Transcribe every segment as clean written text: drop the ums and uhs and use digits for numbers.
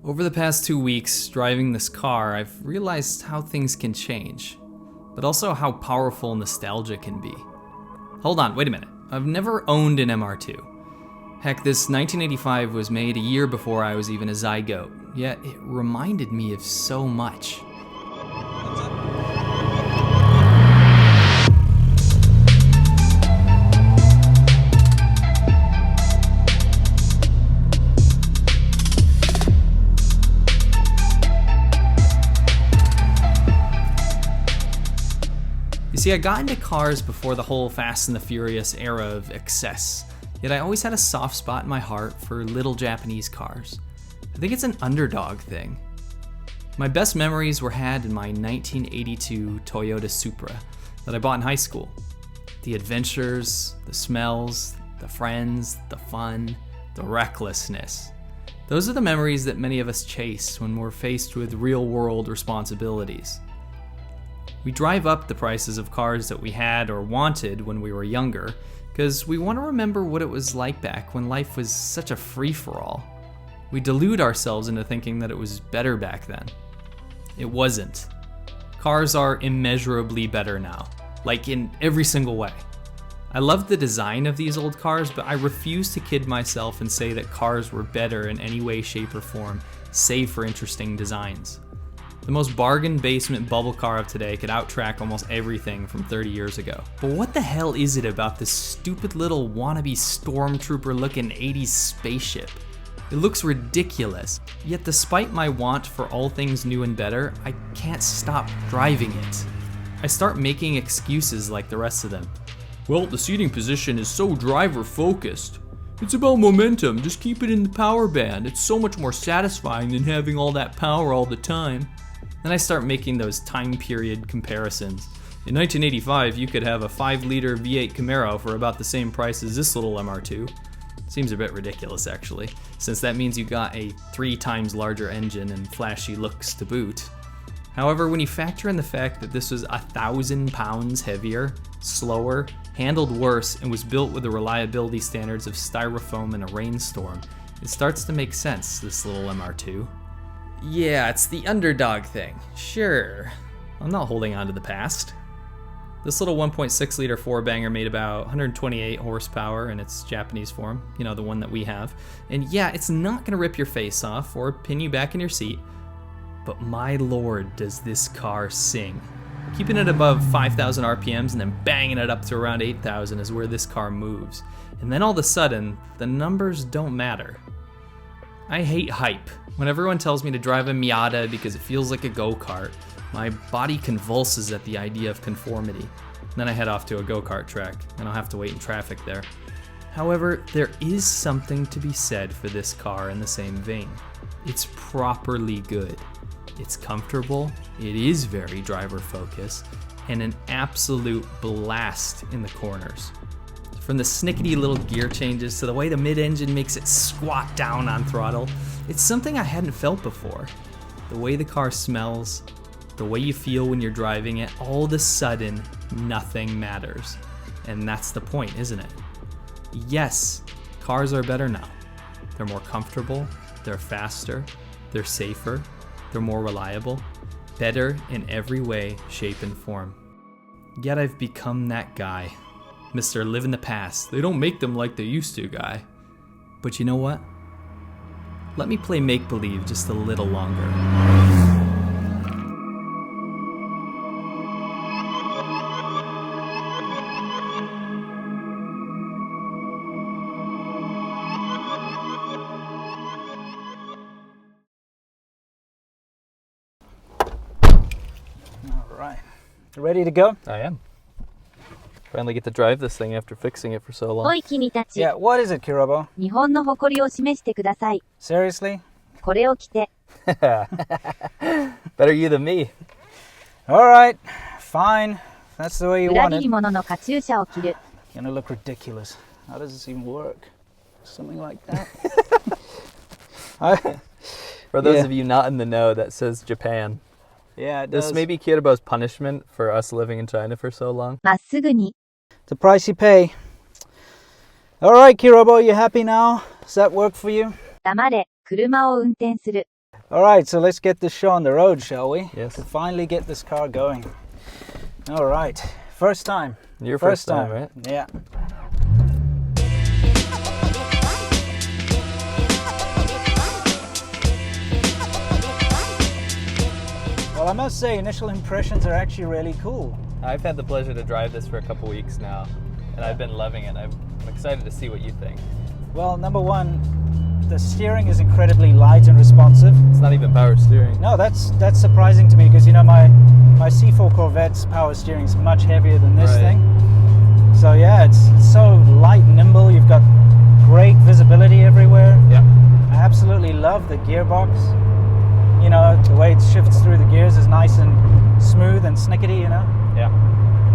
Over the past 2 weeks driving this car, I've realized how things can change, but also how powerful nostalgia can be. Hold on, wait a minute. I've never owned an MR2. Heck, this 1985 was made a year before I was even a zygote, yet it reminded me of so much. You see, I got into cars before the whole Fast and the Furious era of excess, yet I always had a soft spot in my heart for little Japanese cars. I think it's an underdog thing. My best memories were had in my 1982 Toyota Supra that I bought in high school. The adventures, the smells, the friends, the fun, the recklessness. Those are the memories that many of us chase when we're faced with real-world responsibilities. We drive up the prices of cars that we had or wanted when we were younger because we want to remember what it was like back when life was such a free-for-all. We delude ourselves into thinking that it was better back then. It wasn't. Cars are immeasurably better now, like in every single way. I love the design of these old cars, but I refuse to kid myself and say that cars were better in any way, shape, or form, save for interesting designs. The most bargain basement bubble car of today could outtrack almost everything from 30 years ago. But what the hell is it about this stupid little wannabe stormtrooper looking 80s spaceship? It looks ridiculous, yet despite my want for all things new and better, I can't stop driving it. I start making excuses like the rest of them. Well, the seating position is so driver focused. It's about momentum, just keep it in the power band. It's so much more satisfying than having all that power all the time. Then I start making those time period comparisons. In 1985, you could have a 5-liter V8 Camaro for about the same price as this little MR2. Seems a bit ridiculous actually, since that means you got a 3 times larger engine and flashy looks to boot. However, when you factor in the fact that this was 1,000 pounds heavier, slower, handled worse, and was built with the reliability standards of styrofoam in a rainstorm, it starts to make sense, this little MR2. Yeah, it's the underdog thing. Sure. I'm not holding on to the past. This little 1.6 liter 4-banger made about 128 horsepower in its Japanese form, you know, the one that we have. And yeah, it's not gonna rip your face off or pin you back in your seat, but my lord, does this car sing. Keeping it above 5,000 RPMs and then banging it up to around 8,000 is where this car moves. And then all of a sudden, the numbers don't matter. I hate hype. When everyone tells me to drive a Miata because it feels like a go-kart, my body convulses at the idea of conformity. Then I head off to a go-kart track, and I'll have to wait in traffic there. However, there is something to be said for this car in the same vein. It's properly good. It's comfortable, it is very driver-focused, and an absolute blast in the corners. From the snickety little gear changes to the way the mid-engine makes it squat down on throttle, it's something I hadn't felt before. The way the car smells, the way you feel when you're driving it, all of a sudden, nothing matters. And that's the point, isn't it? Yes, cars are better now. They're more comfortable, they're faster, they're safer, they're more reliable, better in every way, shape, and form. Yet I've become that guy. Mr. Live in the past. They don't make them like they used to, guy. But you know what? Let me play make-believe just a little longer. All right. You ready to go? I am. Finally get to drive this thing after fixing it for so long. Yeah, what is it, Kirobo? 日本の誇りを示してください。 Seriously? これを着て。 Better you than me. All right, fine. That's the way you 裏 want 切り it. 者のカチューシャを着る。 You're gonna look ridiculous. How does this even work? Something like that? For those Yeah. of you not in the know, that says Japan. Yeah, it does. This may be Kirobo's punishment for us living in China for so long. まっすぐに。 The price you pay. All right, Kirobo, you happy now? Does that work for you? 黙れ。車を運転する。All right, so let's get this show on the road, shall we? Yes. To finally get this car going. All right, first time. Your first time, right? Yeah. Well, I must say, initial impressions are actually really cool. I've had the pleasure to drive this for a couple weeks now, and I've been loving it. I'm excited to see what you think. Well, number one, the steering is incredibly light and responsive. It's not even power steering. No, that's surprising to me because, you know, my C4 Corvette's power steering is much heavier than this thing. So yeah, it's so light and nimble. You've got great visibility everywhere. Yeah. I absolutely love the gearbox. You know, the way it shifts through the gears is nice and smooth and snickety, you know? Yeah.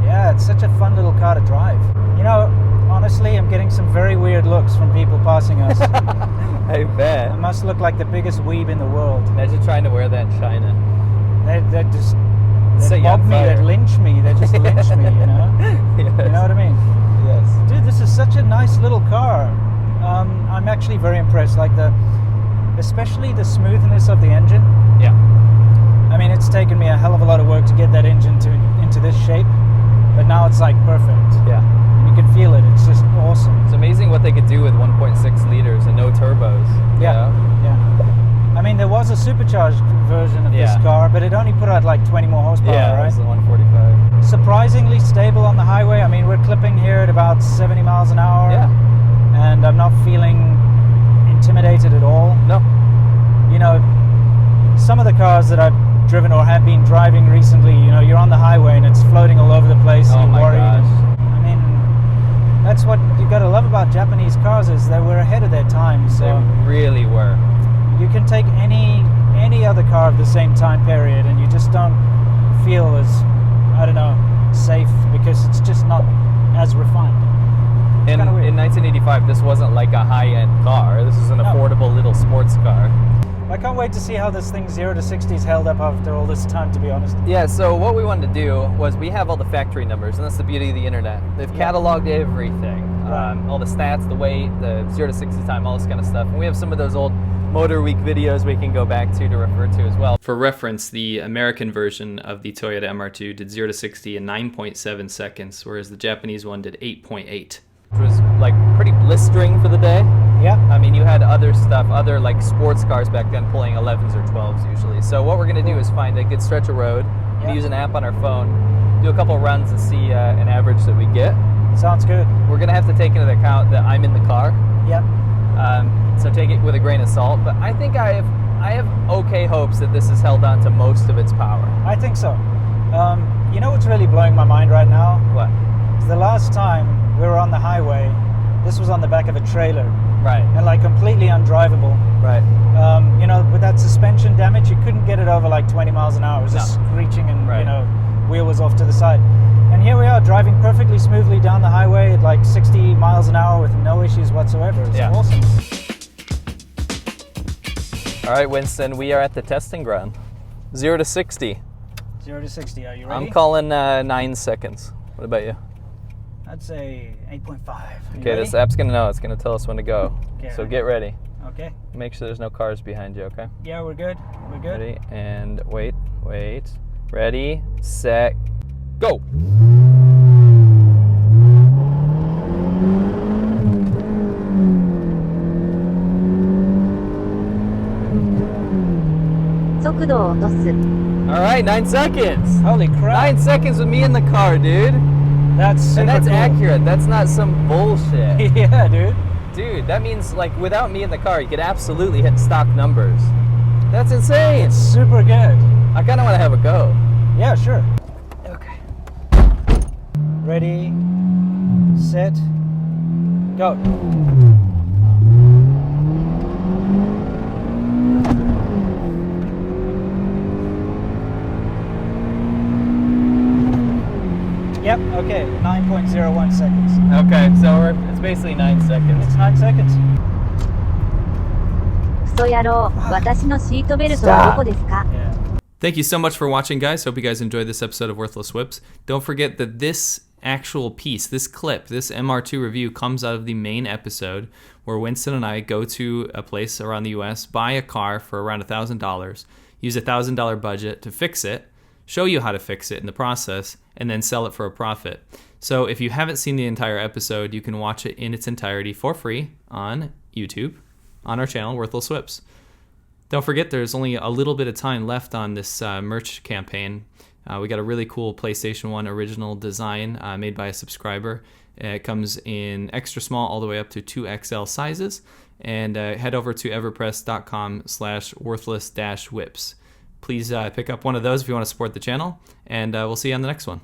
Yeah, it's such a fun little car to drive. You know, honestly, I'm getting some very weird looks from people passing us. I bet. I must look like the biggest weeb in the world. Imagine trying to wear that in China. They just Set they you on mob me, fire. they lynch me, they just lynch me, you know? Yes. You know what I mean? Yes. Dude, this is such a nice little car. I'm actually very impressed, like especially the smoothness of the engine. Yeah. I mean, it's taken me a hell of a lot of work to get that engine into this shape, but now it's like perfect. Yeah. And you can feel it, it's just awesome. It's amazing what they could do with 1.6 liters and no turbos. Yeah. I mean, there was a supercharged version of this Yeah. car, but it only put out like 20 more horsepower, Yeah, right? it's the 145. Surprisingly stable on the highway. I mean, we're clipping here at about 70 miles an hour. Yeah. And I'm not feeling intimidated at all. No. You know, some of the cars that I've driven or have been driving recently, you know, you're on the highway and it's floating all over the place. Oh and my you're worried. gosh. I mean, that's what you got to love about Japanese cars is they were ahead of their time. So They really were. you can take any other car of the same time period and you just don't feel as, I don't know, safe because it's just not as refined. In kinda weird. 1985, this wasn't like a high-end car. This is an affordable little sports car. I can't wait to see how this thing 0 to 60 is held up after all this time, to be honest. Yeah, so what we wanted to do was we have all the factory numbers, and that's the beauty of the internet. They've cataloged everything. Right. All the stats, the weight, the 0 to 60 time, all this kind of stuff. And we have some of those old Motor Week videos we can go back to refer to as well. For reference, the American version of the Toyota MR2 did 0 to 60 in 9.7 seconds, whereas the Japanese one did 8.8. Which was like pretty blistering for the day. Yeah. I mean, you had other stuff, other like sports cars back then pulling 11s or 12s usually. So what we're going to do is find a good stretch of road, Yeah. use an app on our phone, do a couple runs and see an average that we get. Sounds good. We're going to have to take into account that I'm in the car. Yep. So take it with a grain of salt. But I think I have okay hopes that this has held on to most of its power. I think so. You know what's really blowing my mind right now? What? The last time we were on the highway, this was on the back of a trailer Right. and like completely undrivable. Right. You know, with that suspension damage, you couldn't get it over like 20 miles an hour. It was just screeching and, Right. you know, wheel was off to the side. And here we are driving perfectly smoothly down the highway at like 60 miles an hour with no issues whatsoever. It's Yeah. awesome. All right, Winston, we are at the testing ground. 0 to 60. 0 to 60, are you ready? I'm calling 9 seconds. What about you? I'd say 8.5. You Okay, ready? this app's gonna know. It's gonna tell us when to go. Okay. So get ready. Okay. Make sure there's no cars behind you, okay? Yeah, we're good. We're good. Ready, and wait. Ready, set, go! All right, 9 seconds. Holy crap. 9 seconds with me in the car, dude. That's super And that's cool. accurate. That's not some bullshit. Yeah, dude. Dude, that means like without me in the car, you could absolutely hit stock numbers. That's insane. Super good. I kind of want to have a go. Yeah, sure. Okay. Ready, set, go. Yep, okay, 9.01 seconds. Okay, so it's basically 9 seconds. It's 9 seconds. クソ野郎、私のシートベルトはどこですか Yeah. Thank you so much for watching, guys. Hope you guys enjoyed this episode of Worthless Whips. Don't forget that this actual piece, this clip, this MR2 review comes out of the main episode where Winston and I go to a place around the US, buy a car for around $1,000, use a $1,000 budget to fix it, show you how to fix it in the process, and then sell it for a profit. So if you haven't seen the entire episode, you can watch it in its entirety for free on YouTube, on our channel, Worthless Whips. Don't forget, there's only a little bit of time left on this merch campaign. We got a really cool PlayStation 1 original design made by a subscriber. It comes in extra small all the way up to 2XL sizes. And head over to everpress.com/worthless-whips. Please pick up one of those if you want to support the channel, and we'll see you on the next one.